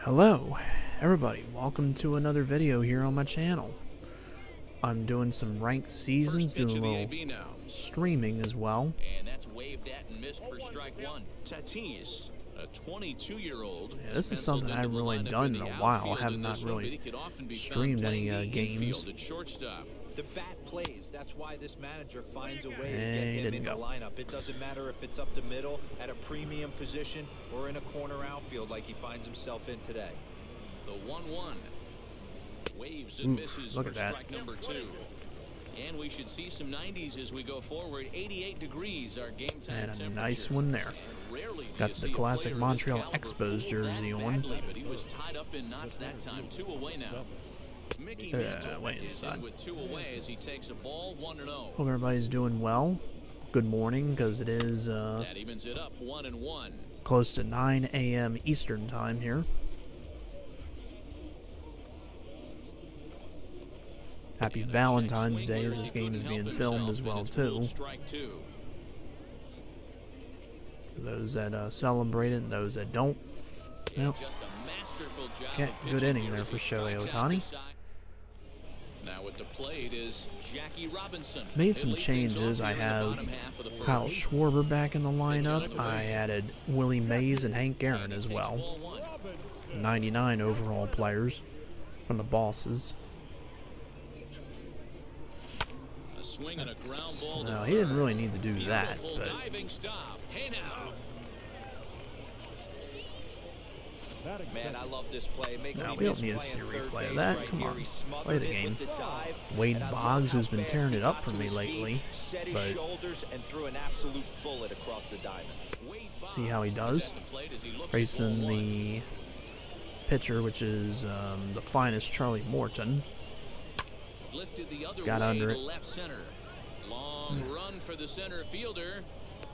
Hello, everybody. Welcome to another video here on my channel. I'm doing some ranked seasons, doing a little streaming as well. And that's waved at and missed for strike one. Tatis, a 22-year-old. Yeah, this is something I haven't really done in a while. I have not really streamed any games. The bat plays. That's why this manager finds a way to get him in the lineup. It doesn't matter if it's up the middle at a premium position or in a corner outfield like he finds himself in today. The 1-1 waves and misses for strike number 2. And we should see some 90s as we go forward. 88 degrees our game time temperature. And a nice one there. Got the classic Montreal Expos jersey on. But he was tied up in knots that time. 2 away now. Mickey way inside. With 2 away as he takes a ball 1-0. Hope everybody's doing well. Good morning, because it is that evens it up 1-1. Close to 9 a.m. Eastern time here. Happy Valentine's Day as this game is being filmed as well too. Those that celebrate it and those that don't. Well, good inning there for Shohei Ohtani. Now at the plate is Jackie Robinson. Made some changes. I have Kyle Schwarber back in the lineup. I added Willie Mays and Hank Aaron as well. 99 overall players from the bosses. No, he didn't really need to do that, but man, I love this play. no, we don't need to see a replay of that. Come on, play the game. Wade Boggs, who's been tearing it up for me lately, but see how he does. Racing the pitcher, which is the finest Charlie Morton. Got under it. Long run for the center fielder.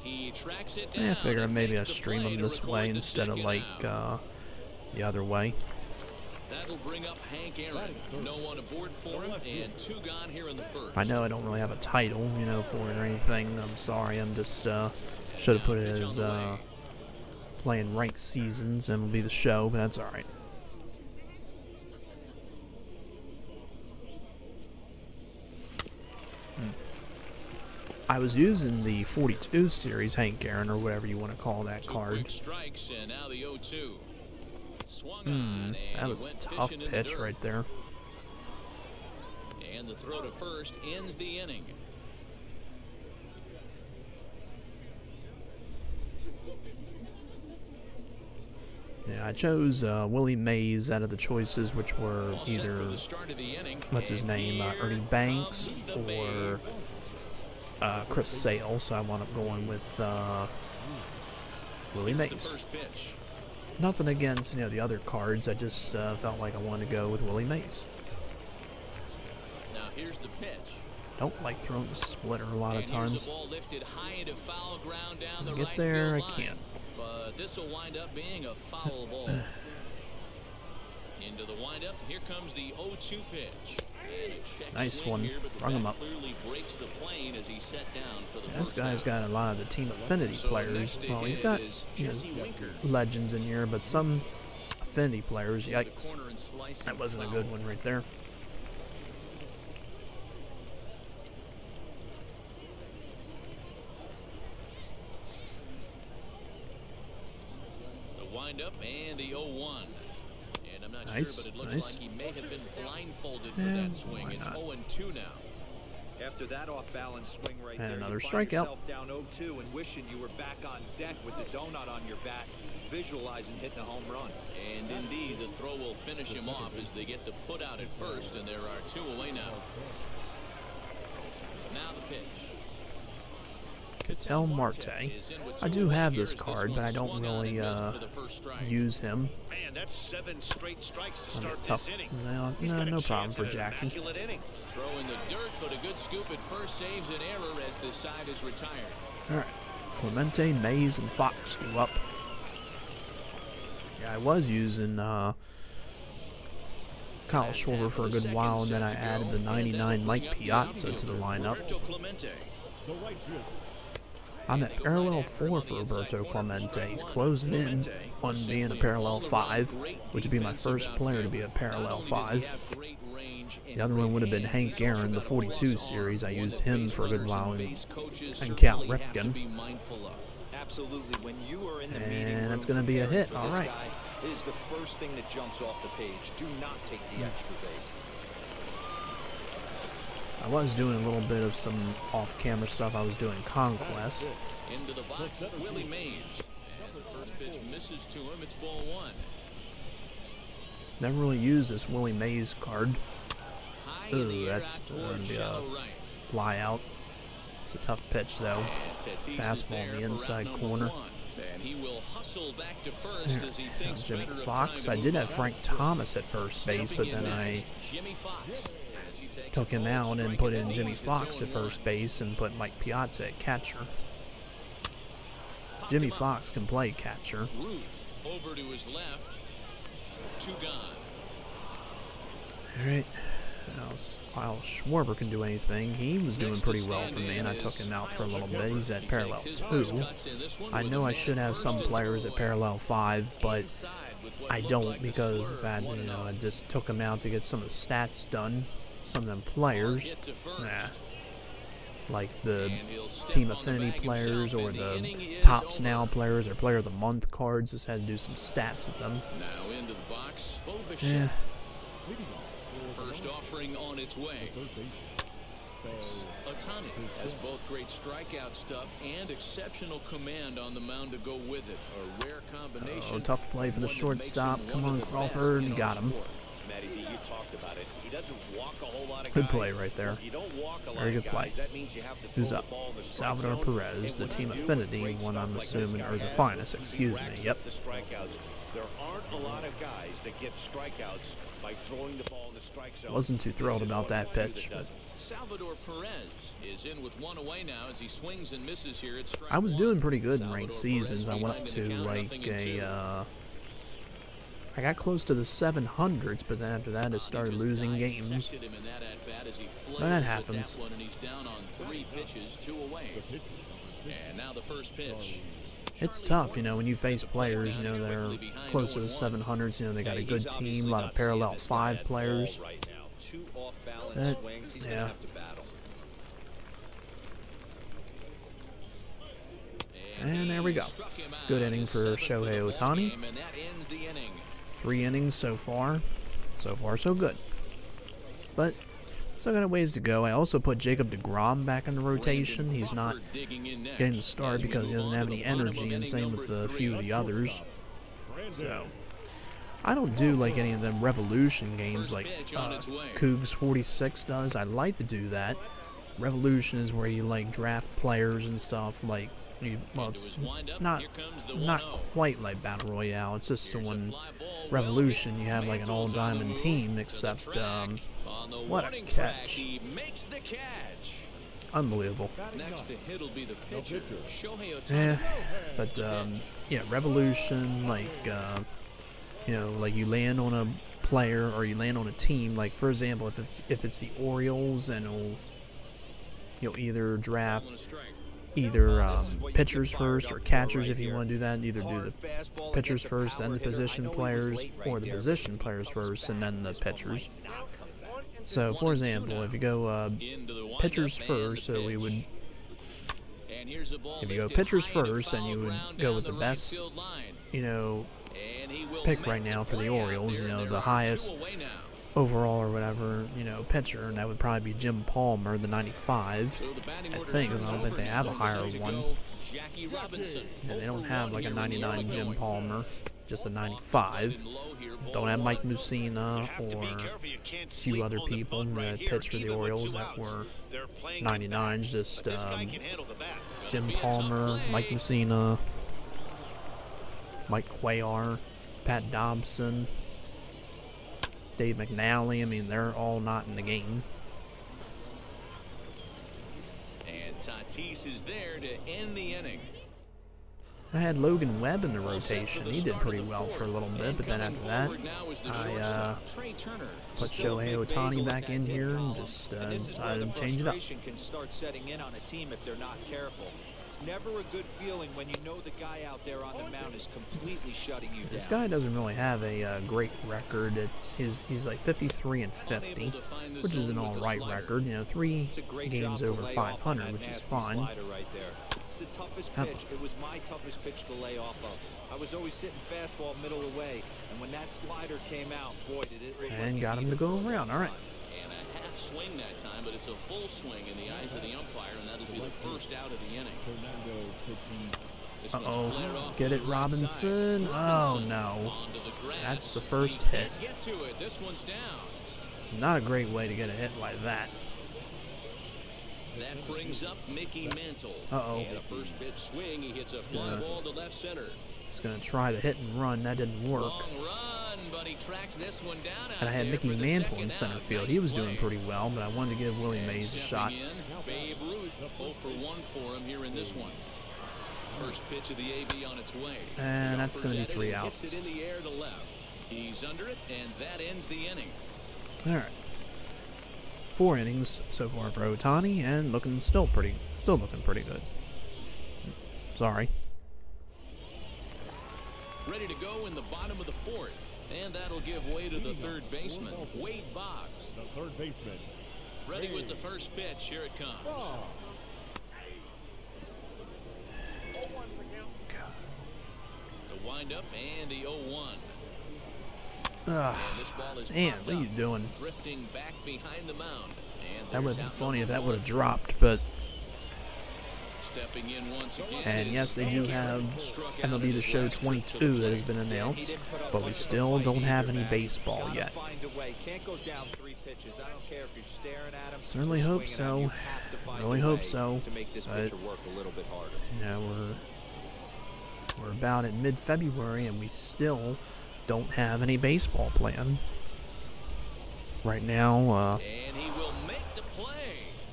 He tracks it down. Yeah, I figure maybe I stream them this way instead of like the other way. That'll bring up Hank Aaron. No one aboard for him, and 2 gone here in the first. I know I don't really have a title, you know, for it or anything. I'm sorry. I'm just should have put it as playing ranked seasons, and it'll be the show, but that's all right. I was using the 42 series Hank Aaron, or whatever you want to call that card. That was a tough pitch right there. And the throw to first ends the inning. Yeah, I chose Willie Mays out of the choices, which were either, what's his name, Ernie Banks or Chris Sale, so I wound up going with Willie Mays. Nothing against, you know, the other cards. I just felt like I wanted to go with Willie Mays. Now here's the pitch. Don't like throwing the splitter a lot of times. Get there, I can't. But this will wind up being a foul ball. Into the windup, here comes the 0-2 pitch. Nice one. Rung him up. Yeah, this guy's got a lot of the team affinity players. Well, he's got, you know, legends in here, but some affinity players, yikes. That wasn't a good one right there. The windup and the 0-1. And I'm not nice, sure, but it looks nice. like he may have been blindfolded for that swing. It's 0-2 now. After that off-balance swing right and there, another you find strikeout. yourself down 0-2 and wishing you were back on deck with the donut on your bat, visualizing hitting a home run. And indeed, the throw will finish him off as they get the put out at first, and there are 2 away now. Now the pitch. Ketel Marte. I do have this card, but I don't really use him. Man, that's 7 straight strikes to start tough. this inning. No problem for Jackie. Throw in the dirt, but a good scoop at first saves an error as the side is retired. All right, Clemente, Mays, and Fox go up. Yeah, I was using Kyle Schwarber for a good while, and then I added the 99 Mike Piazza to the lineup. I'm at parallel 4 for Roberto Clemente. He's closing in on being a parallel 5, which would be my first player to be a parallel 5. The other one would have been Hank Aaron, the 42 series. I used him for a good while and Cal Ripken. And that's going to be a hit. All right. It is the first thing that jumps off the page. Do not take the extra base. I was doing a little bit of some off-camera stuff. I was doing Conquest. Into the box, Willie Mays. As the first pitch misses to him, it's ball 1. Never really used this Willie Mays card. Ooh, that's going to be a fly out. It's a tough pitch, though. Fastball in the inside corner. There. Jimmy Fox. I did have Frank Thomas at first base, but then I took him out and put in Jimmy Fox at first base and put Mike Piazza at catcher. Jimmy Fox can play catcher. Over to his left. 2 gone. All right. Kyle Schwarber can do anything. He was doing pretty well for me, and I took him out for a little bit. He's at parallel 2. I know I should have some players at parallel 5, but I don't because of that, I just took him out to get some of the stats done. Some of them players, like the Team Affinity players or the Tops Now players or Player of the Month cards, just had to do some stats with them. Now into the box. Yeah. First offering on its way. Otani has both great strikeout stuff and exceptional command on the mound to go with it. A rare combination. Oh, tough play for the shortstop. Come on, Crawford. You got him. Matty, you talked about it. He doesn't walk a whole lot of Good guys. play right there. You don't walk a lot Very good of play. guys. That means you have to Who's throw up? the ball in the strike Salvador zone. Perez, the And Team when you do Affinity, great one stuff I'm like this assuming, guy or the has, finest, he excuse me. racks Yep. up the strikeouts. There aren't a lot of guys that get strikeouts by throwing the ball in the strike zone. Wasn't too thrilled This is about one that of the few pitch. that does it. Salvador Perez is in with 1 away now as he swings and misses here at strike I was 1. doing pretty good in ranked Salvador seasons. I Perez went up behind to in the count, like 0-2. I got close to the 700s, but then after that, I started losing games. But that happens. And he's down on 3 pitches, 2 away. And now the first pitch. It's tough, when you face players, that are close to the 700s. They got a good team, a lot of parallel 5 players. Right now. 2 off-balance swings. He's going to have to battle. And there we go. Good inning for Shohei Ohtani. 3 innings so far. So far, so good. But still got a ways to go. I also put Jacob deGrom back in the rotation. He's not getting the start because he doesn't have any energy, and same with a few of the others. So I don't do like any of them Revolution games like Cougs 46 does. I like to do that. Revolution is where you like draft players and stuff like. Well, it's not quite like Battle Royale. It's just when Revolution you have like an all-diamond team, except what a catch! Unbelievable. Yeah, but yeah, Revolution like like you land on a player or you land on a team. Like for example, if it's the Orioles, and you'll either draft. Pitchers first or catchers if you want to do that. Either do the pitchers first, then the position players, or the position players first, and then the pitchers. So, for example, if you go pitchers first, so we would... If you go pitchers first, then you would go with the best, pick right now for the Orioles, the highest overall or whatever, pitcher, and that would probably be Jim Palmer, the 95, I think, because I don't think they have a higher one. And they don't have like a 99 Jim Palmer, just a 95. Don't have Mike Mussina or a few other people that pitched for the Orioles that were 99s, just Jim Palmer, Mike Mussina, Mike Cuellar, Pat Dobson, Dave McNally. I mean, they're all not in the game. And Tatis is there to end the inning. I had Logan Webb in the rotation. He did pretty well for a little bit, but then after that, I put Shohei Ohtani back in here and just decided to change it up. Can start setting in on a team if they're not careful. It's never a good feeling when you know the guy out there on the mound is completely shutting you down. This guy doesn't really have a great record. He's like 53 and 50, which is an all right record. You know, 3 games over 500, which is fine. Right there. It's the toughest pitch. It was my toughest pitch to lay off of. I was always sitting fastball middle away, and when that slider came out, boy, did it look and like got him to go around. All right. And a half swing that time, but it's a full swing in the eyes of the umpire, and that'll be the first out of the inning. Uh-oh. Get it, Robinson. Oh, no. That's the first hit. Get to it. This one's down. Not a great way to get a hit like that. That brings up Mickey Mantle. Uh-oh. And a first pitch swing. He hits a fly ball to left center. He's going to try the hit and run. That didn't work. Long run, but he tracks this one down. And I had Mickey Mantle in center field. He was doing pretty well, but I wanted to give Willie Mays a shot. Babe Ruth, 0 for 1 for him here in this one. First pitch of the AB on its way. And that's going to be 3 outs. Hits it in the air to left. He's under it, and that ends the inning. All right. 4 innings so far for Ohtani, and still looking pretty good. Sorry. Ready to go in the bottom of the 4th, and that'll give way to the third baseman, Wade Boggs. The third baseman. Ready with the first pitch. Here it comes. The windup and the 0-1. Man, what are you doing? Drifting back behind the mound. That would have been funny if that would have dropped, but... Stepping in once again. And yes, they do have MLB The Show 22 that has been announced, but we still don't have any baseball yet. Certainly hope so. Really hope so. But, you know, we're about at mid-February and we still don't have any baseball planned. Right now,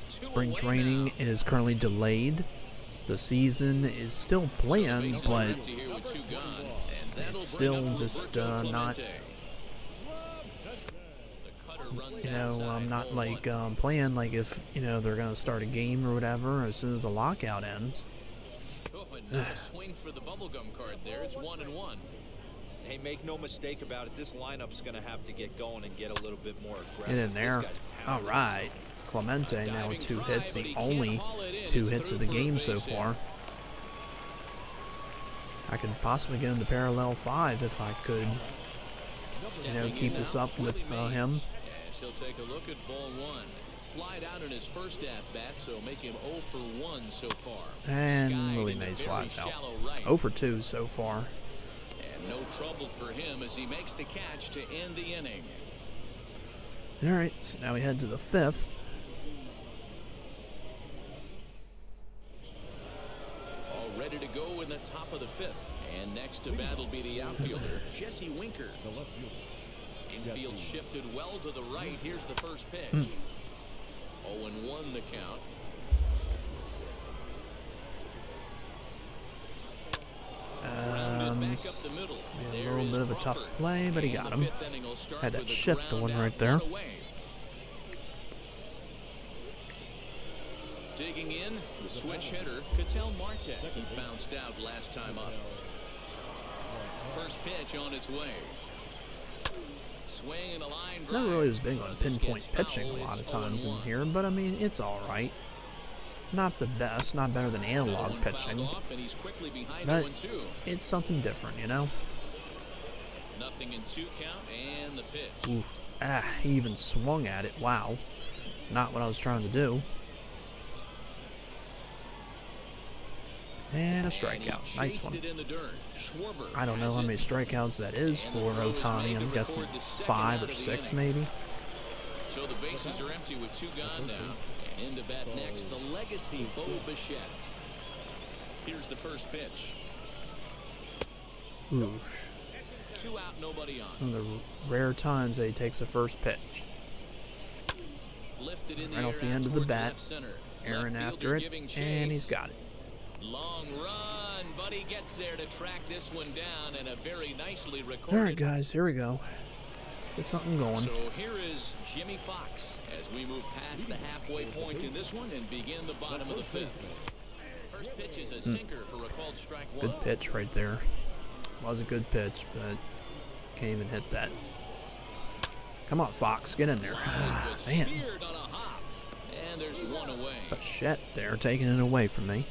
spring training is currently delayed. The season is still planned, but it's still just not, you know, not like planned, like if, you know, they're going to start a game or whatever as soon as the lockout ends. Swing for the bubblegum card there. It's 1-1. Hey, make no mistake about it. This lineup's going to have to get going and get a little bit more aggressive. Get in there. All right. Clemente now with 2 hits, the only 2 hits of the game so far. I could possibly get him to parallel 5 if I could, you know, keep this up with him. Yes, he'll take a look at ball 1. Flied out in his first at-bat, so make him 0 for 1 so far. And Willie Mays flies out. 0 for 2 so far. And no trouble for him as he makes the catch to end the inning. All right, so now we head to the 5th. All ready to go in the top of the 5th. And next to bat will be the outfielder, Jesse Winker. The left fielder. Infield shifted well to the right. Here's the first pitch. 0-1 the count. Back up the middle. A little bit of a tough play, but he got him. Had that shift going right there. Digging in, the switch hitter, Ketel Marte. He bounced out last time up. First pitch on its way. Swing and a line drive. Never really was big on pinpoint pitching a lot of times in here, but I mean, it's all right. Not the best, not better than analog pitching, but it's something different, you know? Nothing in 2 count and the pitch. Oof. He even swung at it. Wow. Not what I was trying to do. And a strikeout. Nice one. I don't know how many strikeouts that is for Ohtani. I'm guessing 5 or 6 maybe. So the bases are empty with 2 gone now. And into bat next, the legacy Bo Bichette. Here's the first pitch. Oof. 2 out, nobody on. One of the rare times that he takes a first pitch. Right off the end of the bat. Aaron after it, and he's got it. Long run, but he gets there to track this one down, and a very nicely recorded. All right, guys, here we go. Get something going. So here is Jimmy Fox as we move past the halfway point in this one and begin the bottom of the 5th. First pitch is a sinker for a called strike one. Good pitch right there. Was a good pitch, but can't even hit that. Come on, Fox, get in there. Man. Speared on a hop, and there's one away. But shit, they're taking it away from me.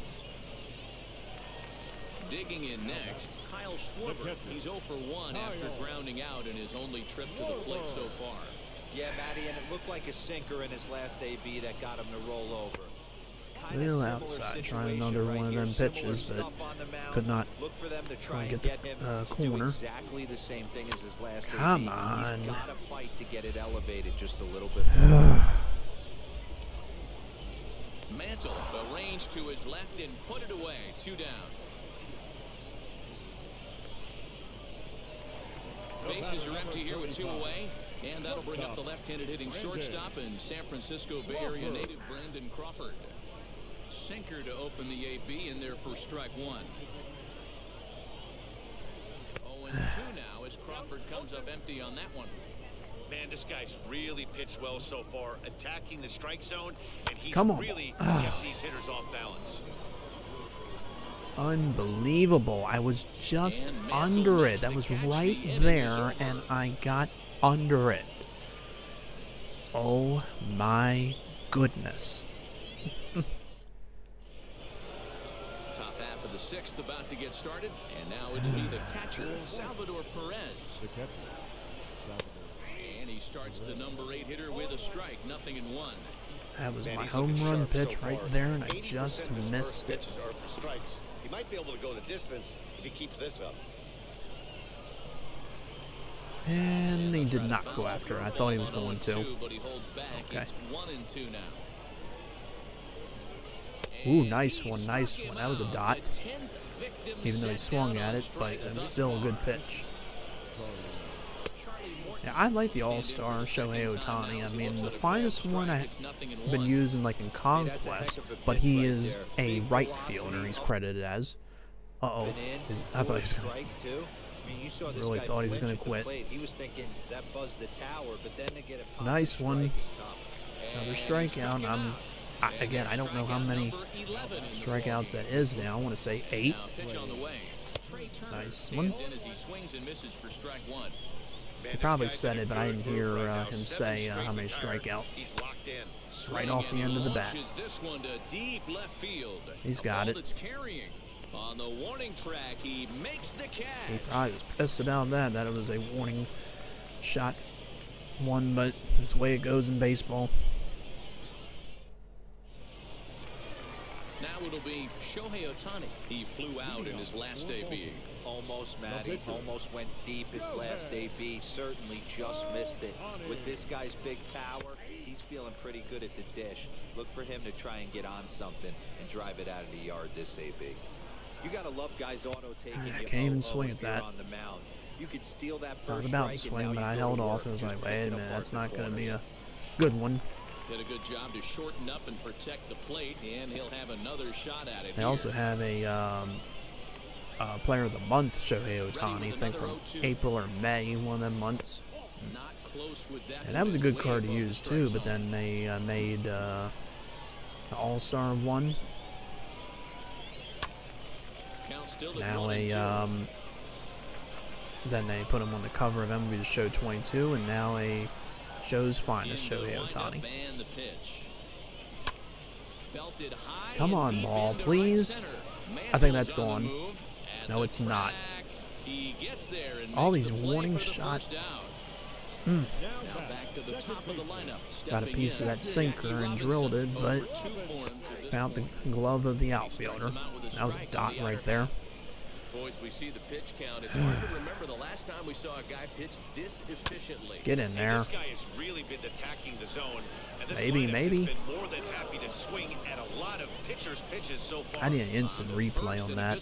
Digging in next, Kyle Schwarber. He's 0 for 1 after grounding out in his only trip to the plate so far. Yeah, Matty, and it looked like a sinker in his last AB that got him to roll over. Little outside, trying another one of them pitches, but could not get the corner. Exactly the same thing as his last Come AB. on. He's got to fight to get it elevated just a little bit. Mantle arranged to his left and put it away. 2 down. Bases are empty here with 2 away, and that'll bring up the left-handed hitting shortstop and San Francisco Bay Area native Brandon Crawford. Sinker to open the AB in there for strike 1. 0-2 now as Crawford comes up empty on that one. Man, this guy's really pitched well so far, attacking the strike zone, and he's Come on. really kept these hitters off balance. Unbelievable. I was just under it. That was right there, and I got under it. Oh my goodness. Top half of the 6th about to get started, and now it'll be the catcher, Salvador Perez. And he starts the number 8 hitter with a strike, 0-1. That was my home run pitch right there, and I just missed it. Pitches are for strikes. He might be able to go the distance if he keeps this up. And he did not go after it. I thought he was going to. But he holds back. Okay. It's 1-2 now. Ooh, nice one, nice one. That was a dot. Even though he swung at it, but it was still a good pitch. Yeah, I like the All-Star Shohei Ohtani. I mean, the finest one I've been using like in Conquest, but he is a right fielder. He's credited as. Uh-oh. I thought he was going to... Really thought he was going to quit. He was thinking that buzzed the tower, but then to get a Nice one. Another strikeout. Again, I don't know how many strikeouts that is now. I want to say 8. Nice one. He probably said it, but I didn't hear him say how many strikeouts. Right off the end of the bat. He's got it. On the warning track, he makes the catch. He probably was pissed about that it was a warning shot one, but it's the way it goes in baseball. Now it'll be Shohei Ohtani. He flew out in his last AB. Almost, Matty. Almost went deep his last AB. Certainly just missed it. With this guy's big power, he's feeling pretty good at the dish. Look for him to try and get on something and drive it out of the yard this AB. You gotta love guys auto-taking. I can't even swing at that. On the mound. You could steal that I was first about to strike, swing, and but now I you held go to off. work I was just like, wait a picking minute, apart that's the not going to be corners. a good one. Did a good job to shorten up and protect the plate, and he'll have another shot at it. They also have a Player of the Month, Shohei Ohtani, I think from April or May, one of them months. Not close with that. And that was a good card to use too, but then they made the All-Star one. Now then they put him on the cover of MLB The Show 22, and now a Show's Finest, Shohei Ohtani. Come on, ball, please. I think that's gone. No, it's not. All these warning shots. Got a piece of that sinker and drilled it, but found the glove of the outfielder. That was a dot right there. Boys, we see the pitch count. It's hard to remember the last time we saw a guy pitch this efficiently. Get in there. This guy has really been attacking the zone. And this Maybe. Has been more than happy to swing at a lot of pitchers' pitches so far. I need an instant replay on that.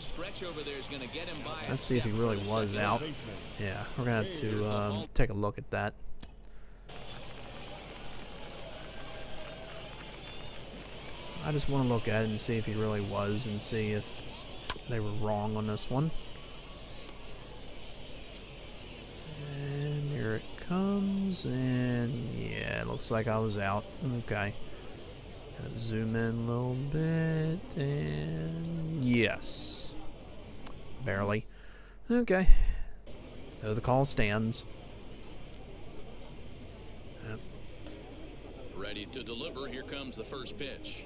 Let's see if he really was out. Yeah, we're going to have to take a look at that. I just want to look at it and see if he really was and see if they were wrong on this one. And here it comes, and yeah, it looks like I was out. Okay. Gotta zoom in a little bit, and yes. Barely. Okay. So the call stands. Yep. Ready to deliver. Here comes the first pitch.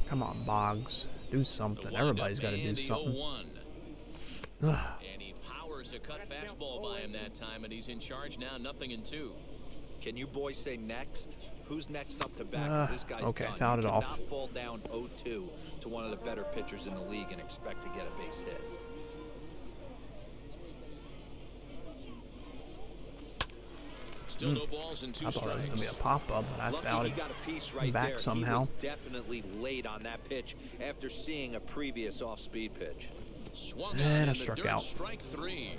Come on, Boggs. Do something. Everybody's got to do something. And he powers a cut fastball by him that time, and he's in charge now, 0-2. Can you boys say next? Who's next up to bat? 'Cause this guy's okay, done. fouled it You off. cannot fall down 0-2 to one of the better pitchers in the league and expect to get a base hit. Still no balls and 2 I thought it was strikes. going to be a pop-up, but I Lucky fouled he it got a piece right back there. somehow. He was definitely late on that pitch after seeing a previous off-speed pitch. Swung And on a in the dirt, strikeout. Strike 3.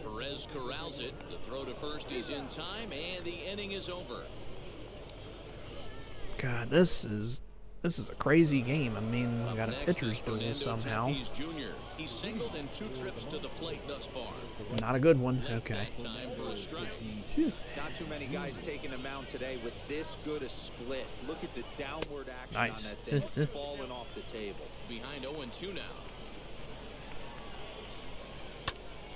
Perez corrals it. The throw to first is in time, and the inning is over. God, this is a crazy game. I mean, we got a Next pitcher's is duel Fernando somehow. Tatis Jr. He's singled in 2 trips to the plate thus far. Not a good one. Okay. That time for a strike. Not too many guys taking a mound today with this good a split. Look at the downward action Nice. on that thing. It's falling off the table. Behind 0-2 now.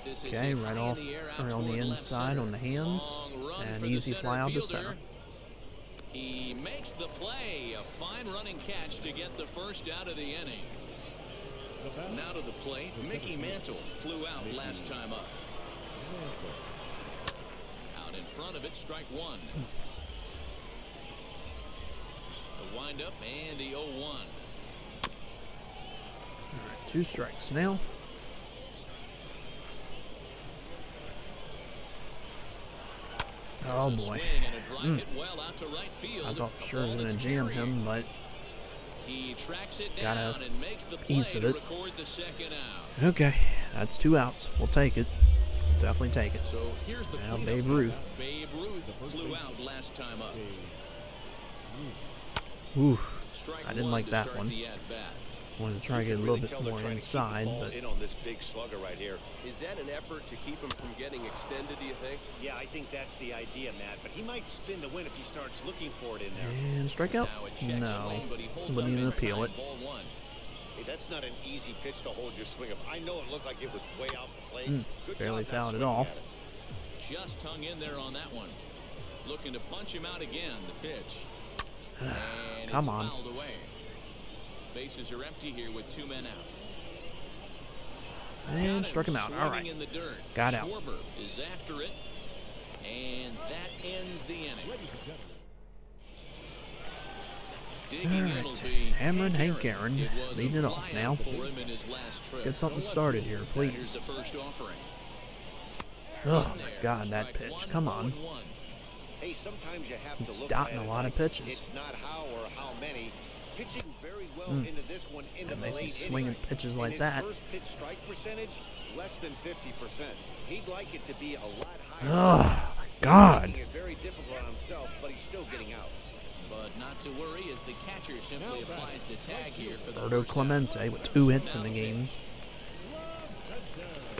This is Okay, hit right high off in the air out or on the toward left inside center. on the hands, Long run and for the easy center fly out to fielder. center. He makes the play. A fine running catch to get the first out of the inning. Now to the plate, Mickey Mantle flew out last time up. Out in front of it, strike 1. The windup and the 0-1. 2 strikes now. Oh boy. I thought for sure I was going to jam him, but He tracks it Got down a and makes the piece play of to it. record the second out. okay, that's 2 outs. We'll take it. We'll definitely take it. So here's the Now cleanup. Babe Ruth. Babe Ruth flew out last time up. Ooh, Strike I didn't 1 like to that start one. the at-bat. Wanted to try to get a little bit more inside, but in on this big slugger right here. Is that an effort to keep him from getting extended, do you think? Yeah, I think that's the idea, Matt. But he might spin the win if he starts looking for it in there. and strikeout. Now a check No, swing, but he holds wouldn't up even in appeal time. it. Ball 1. Hey, that's not an easy pitch to hold your swing up. I know it looked like it was way out the plate. Good Barely job not fouled it swinging off. at it. Just hung in there on that one. Looking to punch him out again. The pitch. And Come it's on. fouled away. Bases are empty here with 2 men out. And struck him out. All Swinging right. in the dirt. Got out. Schwarber is after it. And that ends the inning. Digging in will Alright, be Cameron Hank Aaron It was a leading it off flyout now. for him in his last trip. Let's get something started here, Here's please. the first offering. Oh my God, that Strike pitch! 1, Come on. 0-1. Hey, sometimes you have He's to look dotting at a it lot of like pitches. It's not how or how many. Pitching very well into this one into That the makes me late swinging innings. pitches And like his that. First pitch strike percentage less than 50%. He'd like it to be a lot higher. Oh my God! Making it very difficult on himself, but he's still getting outs. But not to worry as the catcher simply applies the tag here for the Roberto first out. Clemente with 2 hits in the game.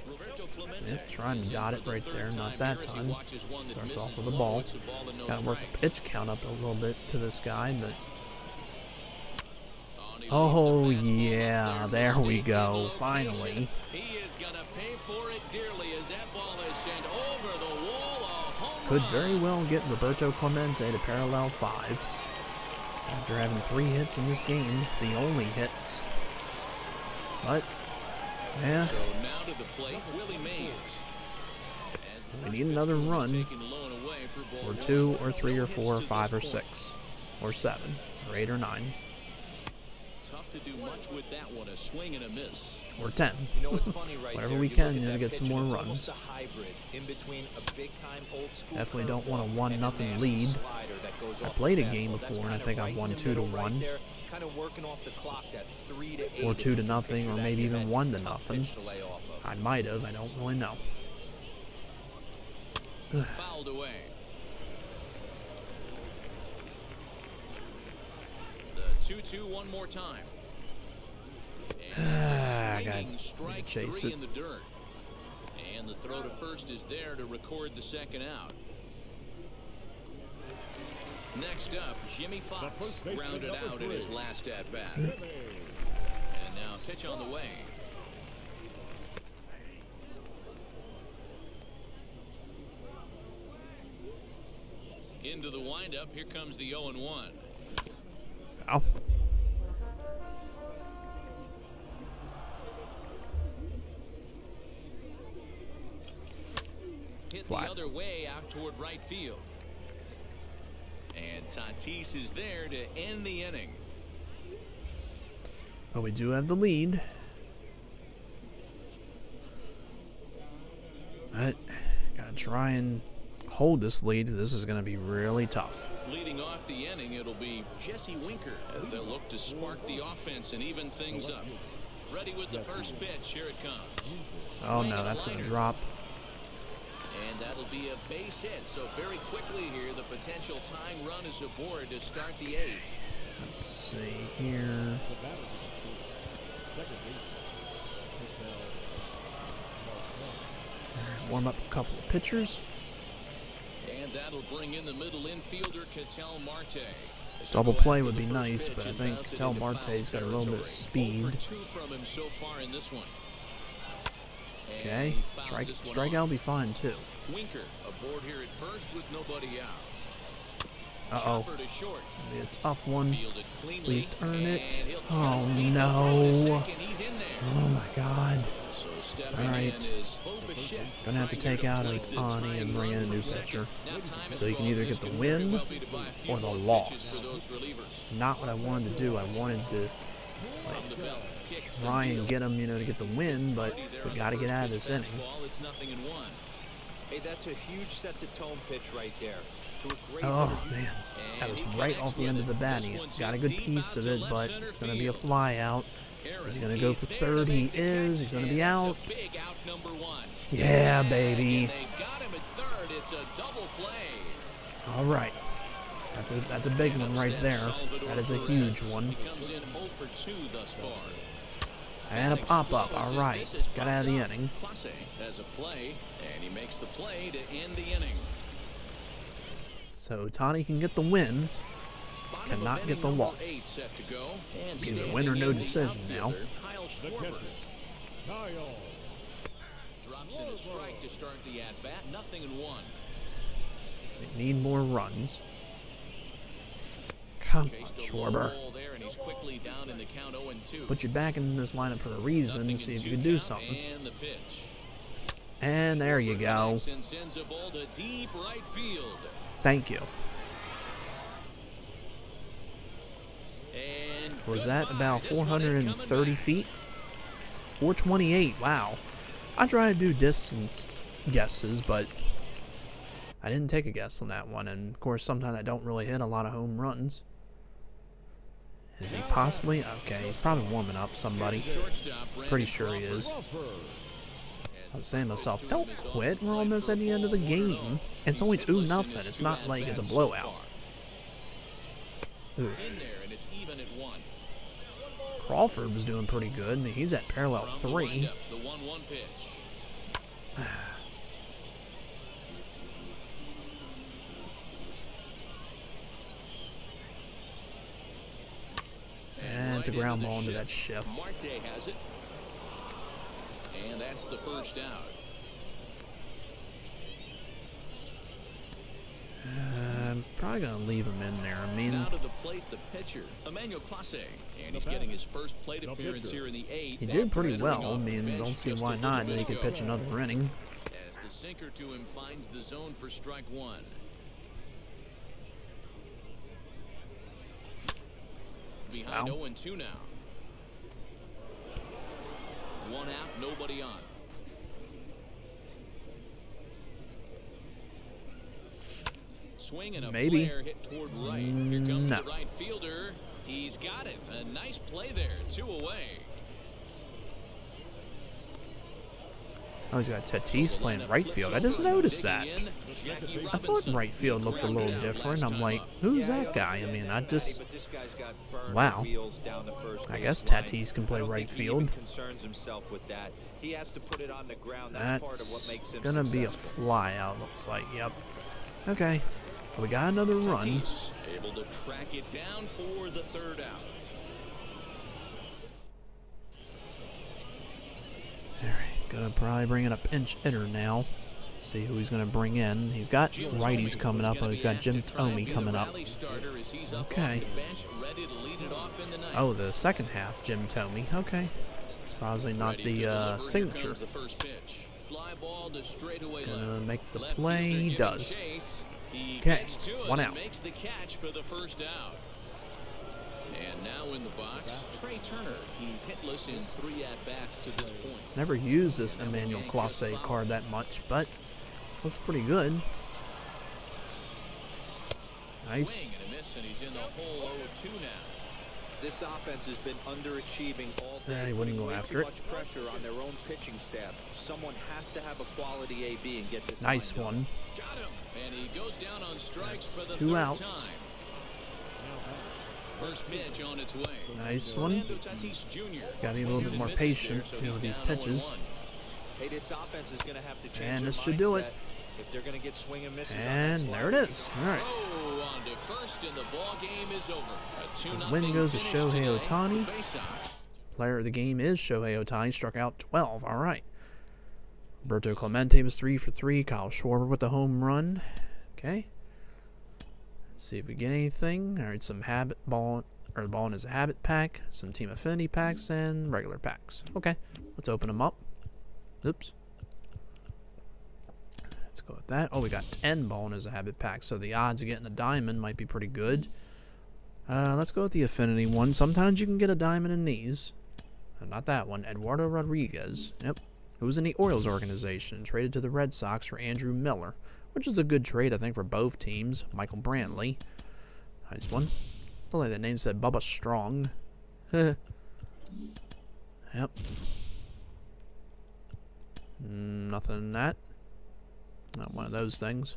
Roberto Clemente Yep, trying to is in dot for it the right third there. Not time that here as he time. watches one that Starts off misses with a low. ball. It's a ball and no Got to work the strikes. pitch count up a little bit to this guy, but On he leaves oh the fastball yeah, up there we mistaken go. location. Finally. He is going to pay for it dearly as that ball is sent over the wall. A home Could run. very well get Roberto Clemente to parallel 5. After having 3 hits in this game, the only hits. But, yeah, So now to the plate, Willie Mays. As the we first need pitch another was run, taken low and away for ball or 1. 2, or 3, No or hits 4, or to 5, or this point. 6, or 7, or 8, or 9, Tough to do much with that one. A swing and a miss. or 10. You know what's funny right Whatever there? we You can look at to that get some pitch, and more it's runs. almost a hybrid in between a big-time old school Definitely don't want a curveball 1-0 and nasty lead. slider that goes I off played the a game fastball. That's before, and I kinda think I right won in the 2 to middle right 1. there, kind of working off the clock, that 3 to 8. Or 2 to if you nothing, picture or that, maybe you even had 1 to tough nothing. pitch to lay off of. I might have, I don't really know. Fouled away. The 2-2 one more time. And I swinging gotta strike chase 3 it. in the dirt. And the throw to first is there to record the second out. Next up, Jimmy Fox grounded out in his last at-bat. And now pitch on the way. Into the windup, here comes the 0-1. Ow. Hit Fly. the other way out toward right field. And Tatis is there to end the inning. But we do have the lead. But gotta try and hold this lead. This is gonna be really tough. Leading off the inning, it'll be Jesse Winker as they'll look to spark the offense and even things up. Ready with the first pitch. Here it comes. Oh no, that's gonna drop. And that'll be a base hit. So very quickly here, the potential tying run is aboard to start the eighth. Let's see here. Warm up a couple of pitchers. And that'll bring in the middle infielder, Ketel Marte. Double play would be nice, but I think Ketel Marte's got a little bit of speed. From him so far in this one. Okay, strikeout will be fine too. Winker aboard here at first with nobody out. Uh-oh. Chopper to short. Be a tough one. Fielded cleanly, Please earn it. and he'll Oh just beat the throw to no. second. He's in there. Oh my god. So stepping All right. in is Bo Bichette. Gonna have to take out Otani and bring in a new pitcher. So you can either get the win or the loss. Not what I wanted to do. I wanted to try and get him, to get the win, but we got to get out of this inning. It's nothing in one. Hey, that's a huge set-to-tone pitch right there. To a great Oh man, that was right off the end of the bat. He got a good piece of it, but it's gonna be a fly out. Is he gonna go for third? He is. He's gonna be out. Yeah, baby. They got him at third. It's a double play. All right, that's a big one right there. That is a huge one. Comes in 0 for 2 thus far. And a pop-up. All right, got out of the inning. Clase has a play, and he makes the play to end the inning. So Otani can get the win, cannot get the loss. Either win or no decision now. Drops in a strike to start the at-bat. Nothing in one. They need more runs. Come on, Schwarber. Put you back in this lineup for a reason, see if you can do something. And there you go. Thank you. Was that about 430 feet? 428, wow. I tried to do distance guesses, but I didn't take a guess on that one. And of course, sometimes I don't really hit a lot of home runs. Is he possibly? Okay, he's probably warming up somebody. Pretty sure he is. I was saying to myself, don't quit. We're almost at the end of the game. It's only 2-0. It's not like it's a blowout. Oof. Crawford was doing pretty good. He's at parallel 3. And it's a ground ball into that shift. Marte has it. And that's the first out. I'm probably going to leave him in there. I mean, Out of the plate, the pitcher, Emmanuel Clase. And he's getting his first plate appearance here in the 8th. he did pretty well. I mean, don't see why not. He could pitch another inning. As the sinker to him finds the zone for strike 1. Behind 0-2 now. 1 out, nobody on. Swing and a flare hit toward right. Here comes the right fielder. He's got it. A nice play there. 2 away. Oh, he's got Tatis playing right field. I just noticed that. I thought right field looked a little different. I'm like, who's that guy? I mean, I just... Wow. I guess Tatis can play right field. That's gonna be a fly out, looks like. Yep. Okay. We got another run. Able to track it down for the third out. Alright, gonna probably bring in a pinch hitter now. See who he's gonna bring in. He's got righties coming up, and he's got Jim Thome coming up. Okay. Oh, the second half, Jim Thome. Okay. It's probably not the signature. Gonna make the play. He does. Okay, 1 out. Makes the catch for the first out. And now in the box, Trey Turner. He's hitless in 3 at-bats to this point. Never used this Emmanuel Clase card that much, but looks pretty good. Nice. Swing and a miss, and he's in the hole 0-2 now. This offense has been underachieving all day. Yeah, he wouldn't go after it. Too much pressure on their own pitching staff. Someone has to have a quality AB and get this. Nice one. Got him. And he goes down on strikes That's for the 2 third outs. time. First pitch on its way. Nice one. Got to be a little bit more patient with these pitches. Hey, this offense is going to have to change And their this should do it. if they're going to get swing and misses. And there it is. All right. Oh, on to first, and the ball game is over. A 2-0 Win goes to finish Shohei today Ohtani. for the Bay Sox. Player of the game is Shohei Ohtani. Struck out 12. All right. Roberto Clemente was 3 for 3. Kyle Schwarber with the home run. Okay. Let's see if we get anything. All right, some habit ball, or the ball in his habit pack, some team affinity packs, and regular packs. Okay, let's open them up. Oops. Let's go with that. Oh, we got 10 ball in his habit pack, so the odds of getting a diamond might be pretty good. Let's go with the affinity one. Sometimes you can get a diamond in these. Not that one. Eduardo Rodriguez. Yep. Who was in the Orioles organization, traded to the Red Sox for Andrew Miller, which is a good trade, I think, for both teams. Michael Brantley. Nice one. Looked like the name said Bubba Strong. Yep. Nothing in that. Not one of those things.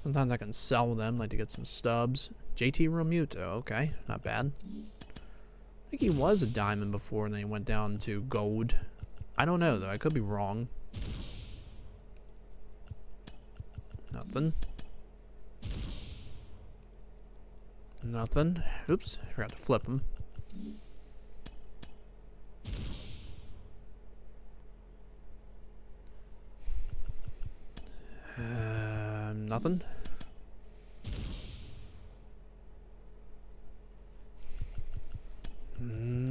Sometimes I can sell them, like to get some stubs. JT Realmuto, okay, not bad. I think he was a diamond before, and then he went down to gold. I don't know, though. I could be wrong. Nothing. Nothing. Oops, I forgot to flip him. Nothing.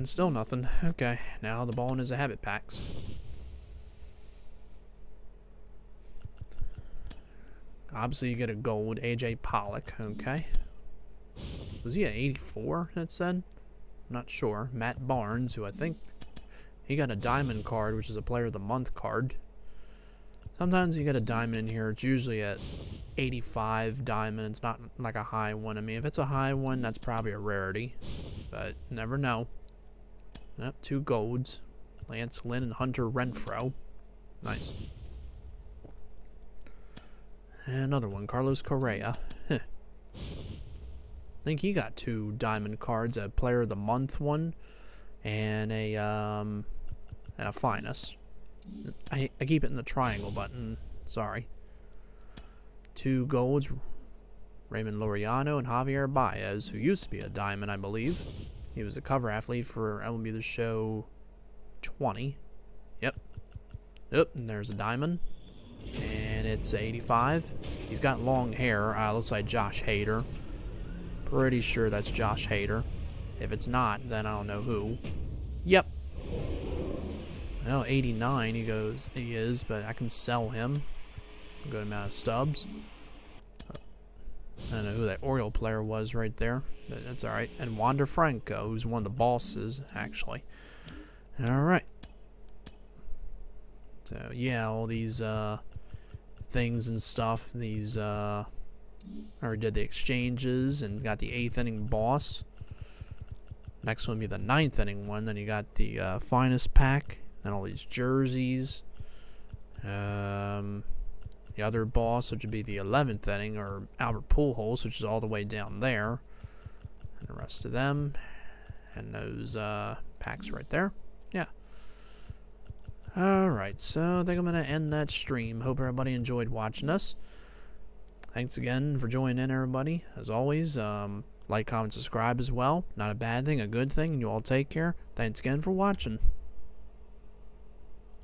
Still nothing. Okay, now the ball in his habit packs. Obviously, you get a gold. AJ Pollock. Okay. Was he at 84, that said? I'm not sure. Matt Barnes, who I think he got a diamond card, which is a player of the month card. Sometimes you get a diamond in here. It's usually at 85 diamond. It's not like a high one. I mean, if it's a high one, that's probably a rarity. But never know. Yep, 2 golds. Lance Lynn and Hunter Renfroe. Nice. And another one, Carlos Correa. I think he got 2 diamond cards, a player of the month one, and a finest. I keep it in the triangle button. Sorry. 2 golds, Raymond Laureano and Javier Baez, who used to be a diamond, I believe. He was a cover athlete for MLB The Show 20. Yep. Yep, and there's a diamond. And it's 85. He's got long hair. Looks like Josh Hader. Pretty sure that's Josh Hader. If it's not, then I don't know who. Yep. Well, 89 he is, but I can sell him. Good amount of stubs. I don't know who that Oriole player was right there, but that's alright. And Wander Franco, who's one of the bosses, actually. Alright. So, yeah, all these things and stuff. These, I already did the exchanges and got the 8th inning boss. Next one will be the 9th inning one. Then you got the finest pack. And all these jerseys. The other boss, which would be the 11th inning, or Albert Pujols, which is all the way down there. And the rest of them. And those packs right there. Yeah. Alright, so I think I'm going to end that stream. Hope everybody enjoyed watching us. Thanks again for joining in, everybody. As always, like, comment, subscribe as well. Not a bad thing, a good thing. You all take care. Thanks again for watching.